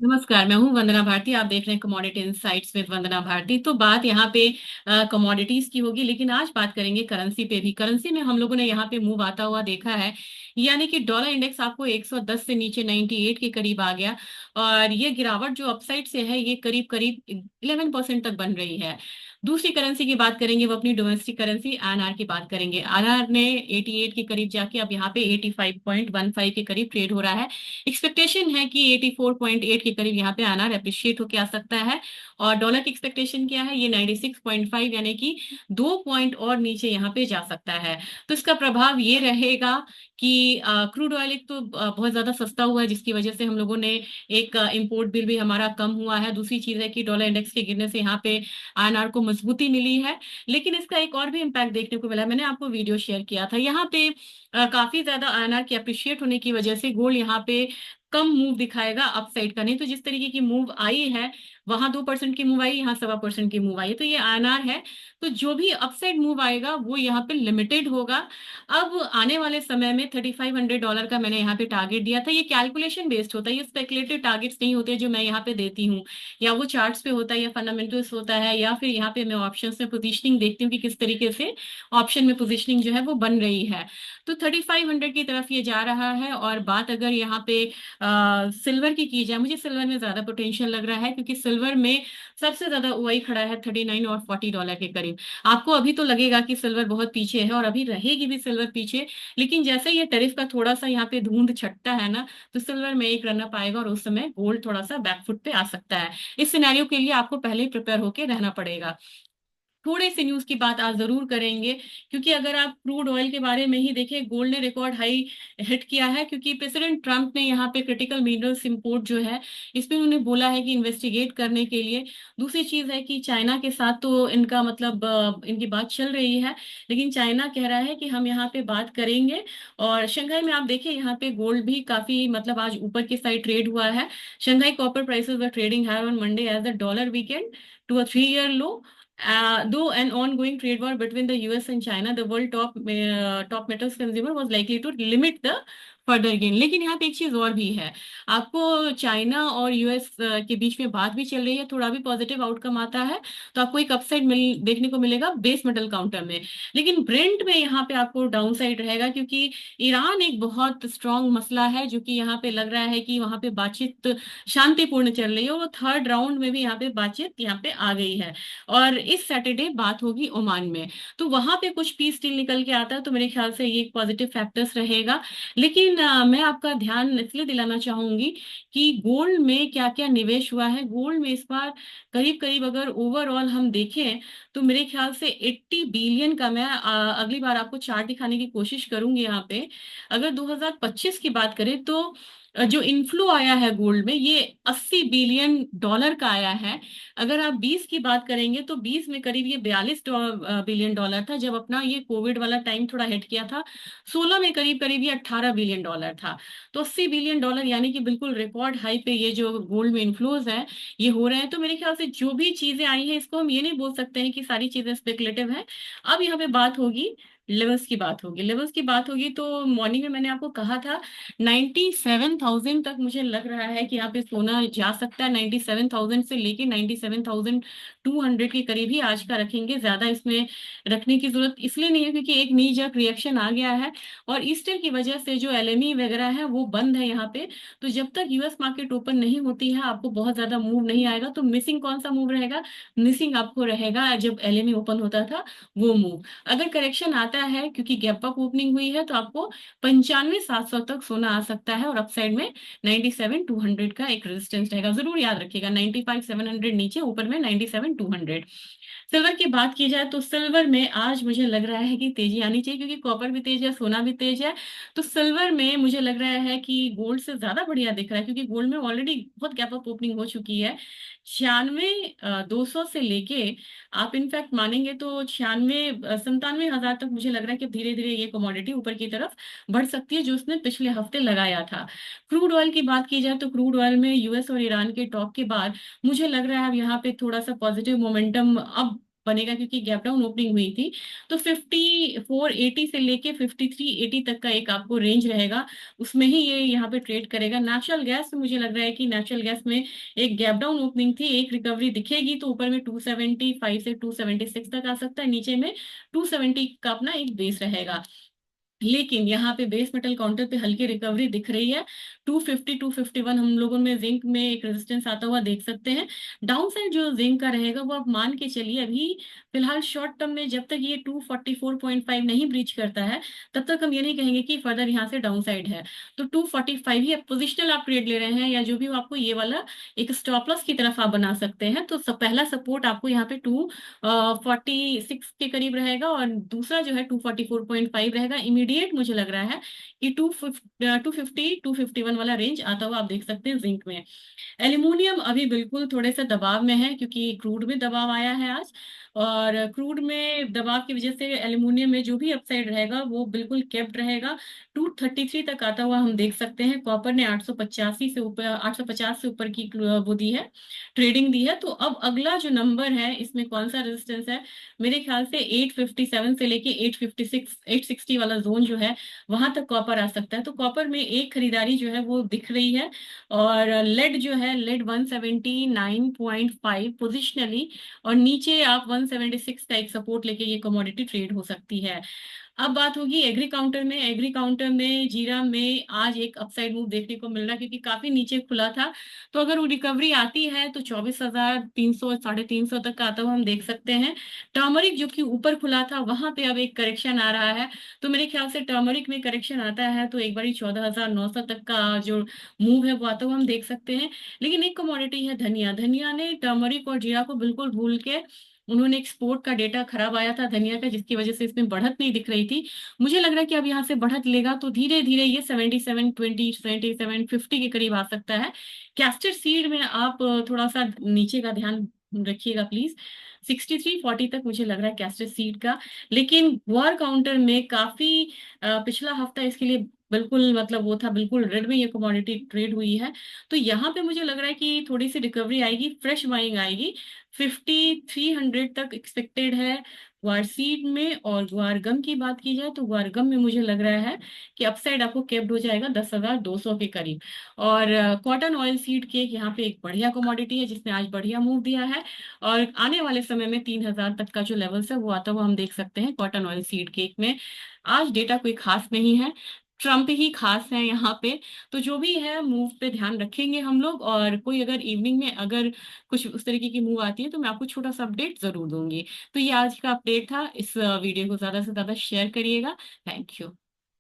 नमस्कार। मैं हूं वंदना भारती। आप देख रहे हैं कमोडिटी इनसाइट्स विद वंदना भारती। तो बात यहाँ पे कमोडिटीज की होगी, लेकिन आज बात करेंगे करेंसी पे भी। करेंसी में हम लोगों ने यहाँ पे मूव आता हुआ देखा है। यानी कि डॉलर इंडेक्स आपको 110 से नीचे 98 के करीब आ गया। और ये गिरावट जो अपसाइड से है, ये करीब करीब 11% तक बन रही है। दूसरी करेंसी की बात करेंगे, वो अपनी डोमेस्टिक करेंसी आरआर की बात करेंगे। आरआर ने 88 के करीब जाके अब यहाँ पे 85.15 के करीब ट्रेड हो रहा है। एक्सपेक्टेशन है कि 84.8 के करीब यहाँ पे आना अप्रिशिएट होके आ सकता है। और डॉलर की एक्सपेक्टेशन क्या है? ये 96.5, यानी कि 2 पॉइंट और नीचे यहाँ पे जा सकता है। तो इसका प्रभाव ये रहेगा कि क्रूड ऑयल एक तो बहुत ज्यादा सस्ता हुआ है, जिसकी वजह से हम लोगों ने एक इंपोर्ट बिल भी हमारा कम हुआ है। दूसरी चीज है कि डॉलर इंडेक्स के गिरने से यहाँ पे आईएनआर को मजबूती मिली है। लेकिन इसका एक और भी इम्पैक्ट देखने को मिला। मैंने आपको वीडियो शेयर किया था यहाँ पे। काफी ज्यादा आईएनआर के अप्रिशिएट होने की वजह से गोल्ड यहाँ पे कम मूव दिखाएगा अपसाइड का। नहीं तो जिस तरीके की मूव आई है, वहां 2% की मूव आई, यहाँ 1.25% की मूव आई है, तो ये आईएनआर है। तो जो भी अपसाइड मूव आएगा वो यहाँ पे लिमिटेड होगा। अब आने वाले समय में $3,500 का मैंने यहाँ पे टारगेट दिया था। ये कैलकुलेशन बेस्ड होता है, ये स्पेकुलेटिव टारगेट्स नहीं होते जो मैं यहाँ पे देती हूँ। या वो चार्ट्स पे होता है, या फंडामेंटल्स होता है, या फिर यहाँ पे मैं ऑप्शन में पोजिशनिंग देखती हूँ कि किस तरीके से ऑप्शन में पोजिशनिंग जो है वो बन रही है। तो 3,500 की तरफ ये जा रहा है। और बात अगर यहाँ पे सिल्वर की जाए, मुझे सिल्वर में ज्यादा पोटेंशियल लग रहा है, क्योंकि सिल्वर में सबसे ज्यादा ओआई खड़ा है $39 और $40 के करीब। आपको अभी तो लगेगा कि सिल्वर बहुत पीछे है, और अभी रहेगी भी सिल्वर पीछे। लेकिन जैसे ये टैरिफ का थोड़ा सा यहाँ पे धुंध छटता है ना, तो सिल्वर में एक रन अप आएगा, और उस समय गोल्ड थोड़ा सा बैकफुट पे आ सकता है। इस सिनेरियो के लिए आपको पहले ही प्रिपेयर होके रहना पड़ेगा। थोड़े से न्यूज की बात आज जरूर करेंगे, क्योंकि अगर आप क्रूड ऑयल के बारे में ही देखें, गोल्ड ने रिकॉर्ड हाई हिट किया है, क्योंकि प्रेसिडेंट ट्रंप ने यहाँ पे क्रिटिकल मिनरल्स इंपोर्ट जो है, इसमें उन्होंने बोला है कि इन्वेस्टिगेट करने के लिए। दूसरी चीज है कि चाइना के साथ तो इनका मतलब इनकी बात चल रही है, लेकिन चाइना कह रहा है कि हम यहाँ पे बात करेंगे। और शंघाई में आप देखें, यहाँ पे गोल्ड भी काफी मतलब आज ऊपर की साइड ट्रेड हुआ है। Shanghai copper prices were trading higher on Monday as the dollar weekend to a 3-year low. Though an ongoing trade war between the US and China, the world top metals consumer was likely to limit the further gain. लेकिन यहाँ पे एक चीज और भी है। आपको China और यूएस के बीच में बात भी चल रही है, थोड़ा भी पॉजिटिव आउटकम आता है तो आपको एक अपसाइड देखने को मिलेगा बेस मेटल काउंटर में। लेकिन ब्रेंट में यहाँ पे आपको डाउन साइड रहेगा, क्योंकि ईरान एक बहुत स्ट्रांग मसला है, जो कि यहाँ पे लग रहा है कि वहां पे बातचीत शांतिपूर्ण चल रही है, और थर्ड राउंड में भी यहाँ पे बातचीत यहाँ पे आ गई है। और इस सैटरडे बात होगी ओमान में। तो वहां पे कुछ पीस डील निकल के आता है, तो मेरे ख्याल से ये एक पॉजिटिव फैक्टर्स रहेगा। लेकिन मैं आपका ध्यान इसलिए दिलाना चाहूंगी कि गोल्ड में क्या क्या निवेश हुआ है। गोल्ड में इस बार करीब करीब अगर ओवरऑल हम देखें, तो मेरे ख्याल से 80 बिलियन का, मैं अगली बार आपको चार्ट दिखाने की कोशिश करूंगी यहाँ पे। अगर 2025 की बात करें, तो जो इनफ्लो आया है गोल्ड में, ये $80 बिलियन का आया है। अगर आप 20 की बात करेंगे, तो 20 में करीब ये 42 बिलियन डॉलर था, जब अपना ये कोविड वाला टाइम थोड़ा हिट किया था। 16 में करीब करीब ये $18 बिलियन था। तो $80 बिलियन, यानी कि बिल्कुल रिकॉर्ड हाई पे ये जो गोल्ड में इन्फ्लोज है, ये हो रहे हैं। तो मेरे ख्याल से जो भी चीजें आई हैं, इसको हम ये नहीं बोल सकते हैं कि सारी चीजें स्पेकुलेटिव हैं। अब यहाँ पे बात होगी, लेवल्स की बात होगी। लेवल्स की बात होगी तो मॉर्निंग में मैंने आपको कहा था 97,000 तक मुझे लग रहा है कि यहाँ पे सोना जा सकता है। 97,000 से लेके 97,200 के करीब ही आज का रखेंगे। ज्यादा इसमें रखने की जरूरत इसलिए नहीं है, क्योंकि एक नी जर्क रिएक्शन आ गया है, और ईस्टर की वजह से जो एलएमई वगैरह है वो बंद है यहाँ पे। तो जब तक यूएस मार्केट ओपन नहीं होती है, आपको बहुत ज्यादा मूव नहीं आएगा। तो मिसिंग कौन सा मूव रहेगा? मिसिंग आपको रहेगा जब एलएमई ओपन होता था, वो मूव। अगर करेक्शन आता है, क्योंकि गैप अप ओपनिंग हुई है, तो आपको 95,700 तक सोना आ सकता है। और अपसाइड में 97,200 का एक रेजिस्टेंस रहेगा, जरूर याद रखिएगा। 95,700 नीचे, ऊपर में 97,200। सिल्वर की बात की जाए, तो सिल्वर में आज मुझे लग रहा है कि तेजी आनी चाहिए, क्योंकि कॉपर भी तेज है, सोना भी तेज है। तो सिल्वर में मुझे लग रहा है कि गोल्ड से ज्यादा बढ़िया दिख रहा है, क्योंकि गोल्ड में ऑलरेडी बहुत गैप अप ओपनिंग हो चुकी है। 96,200 से लेके आप इनफैक्ट मानेंगे तो 97,000 तक मुझे लग रहा है कि धीरे धीरे ये कमोडिटी ऊपर की तरफ बढ़ सकती है, जो उसने पिछले हफ्ते लगाया था। क्रूड ऑयल की बात की जाए, तो क्रूड ऑयल में यूएस और ईरान के टॉक के बाद मुझे लग रहा है अब यहाँ पे थोड़ा सा पॉजिटिव मोमेंटम अब बनेगा क्योंकि गैप डाउन ओपनिंग हुई थी। तो 5480 से लेके 5380 तक का एक आपको रेंज रहेगा, उसमें ही ये यहाँ पे ट्रेड करेगा। नेचुरल गैस मुझे लग रहा है कि नेचुरल गैस में एक गैप डाउन ओपनिंग थी, एक रिकवरी दिखेगी तो ऊपर में 275 से 276 तक आ सकता है, नीचे में 270 का अपना एक बेस रहेगा। लेकिन यहाँ पे बेस मेटल काउंटर पे हल्की रिकवरी दिख रही है। 250 251 हम लोगों में जिंक में एक रेजिस्टेंस आता हुआ देख सकते हैं। डाउन साइड जो जिंक का रहेगा वो आप मान के चलिए, अभी फिलहाल शॉर्ट टर्म में जब तक ये 244.5 नहीं ब्रीच करता है तब तक हम ये नहीं कहेंगे कि फर्दर यहाँ से डाउन साइड है। तो 245 ही पोजिशनल आप ट्रेड ले रहे हैं या जो भी हो, आपको ये वाला एक स्टॉप लॉस की तरफ आप बना सकते हैं। तो पहला सपोर्ट आपको यहाँ पे 246 के करीब रहेगा और दूसरा जो है 244.5 रहेगा। इमीडिएट मुझे लग रहा है कि 250 251 वाला रेंज आता हुआ आप देख सकते हैं जिंक में। एल्यूमिनियम अभी बिल्कुल थोड़े से दबाव में है क्योंकि क्रूड में दबाव आया है आज, और क्रूड में दबाव की वजह से एल्यूमिनियम में जो भी अपसाइड रहेगा वो बिल्कुल केप्ट रहेगा। 233 तक आता हुआ हम देख सकते हैं। कॉपर ने 885 से ऊपर, 850 से ऊपर की वो दी है, ट्रेडिंग दी है। तो अब अगला जो नंबर है इसमें कौन सा रेजिस्टेंस है, मेरे ख्याल से 857 से लेके 856 860 वाला जोन जो है वहां तक कॉपर आ सकता है। तो कॉपर में एक खरीदारी जो है वो दिख रही है। और लेड जो है, लेड 179.5 पोजिशनली, और नीचे आप 176 का एक सपोर्ट लेके ये कमोडिटी ट्रेड हो सकती है। अब बात होगी एग्री काउंटर में। एग्री काउंटर में जीरा में आज एक अपसाइड मूव देखने को मिल रहा है क्योंकि काफी नीचे खुला था। तो अगर वो रिकवरी आती है तो 24,300 350 तक का आता हुआ हम देख सकते हैं। टर्मरिक जो कि ऊपर खुला था वहां पे अब एक करेक्शन आ रहा है। तो मेरे ख्याल से टर्मरिक में करेक्शन आता है तो एक बारी 14,900 तक का जो मूव है वो आता हुआ हम देख सकते हैं। लेकिन एक कमोडिटी है धनिया। धनिया ने टर्मरिक और जीरा को बिल्कुल भूल के, उन्होंने एक्सपोर्ट का डेटा खराब आया था धनिया का जिसकी वजह से इसमें बढ़त नहीं दिख रही थी। मुझे लग रहा है कि अब यहाँ से बढ़त लेगा तो धीरे धीरे ये 7720 7750 के करीब आ सकता है। कैस्टर सीड में आप थोड़ा सा नीचे का ध्यान रखिएगा प्लीज। 6340 तक मुझे लग रहा है कैस्टर सीड का। लेकिन वॉर काउंटर में काफी पिछला हफ्ता इसके लिए बिल्कुल मतलब वो था, बिल्कुल रेड में ये कमोडिटी ट्रेड हुई है। तो यहाँ पे मुझे लग रहा है कि थोड़ी सी रिकवरी आएगी, फ्रेश बाइंग आएगी। 5300 तक एक्सपेक्टेड है ग्वारसीड में। और ग्वारगम की बात की जाए तो ग्वारगम में मुझे लग रहा है कि अपसाइड आपको कैप्ड हो जाएगा 10,200 के करीब। और कॉटन ऑयल सीड केक यहाँ पे एक बढ़िया कमोडिटी है जिसने आज बढ़िया मूव दिया है। और आने वाले समय में 3,000 तक का जो लेवल्स है वो आता हुआ हम देख सकते हैं कॉटन ऑयल सीड केक में। आज डेटा कोई खास नहीं है, ट्रम्प ही खास है यहाँ पे। तो जो भी है मूव पे ध्यान रखेंगे हम लोग, और कोई अगर इवनिंग में अगर कुछ उस तरीके की मूव आती है तो मैं आपको छोटा सा अपडेट जरूर दूंगी। तो ये आज का अपडेट था। इस वीडियो को ज्यादा से ज्यादा शेयर करिएगा। Thank you.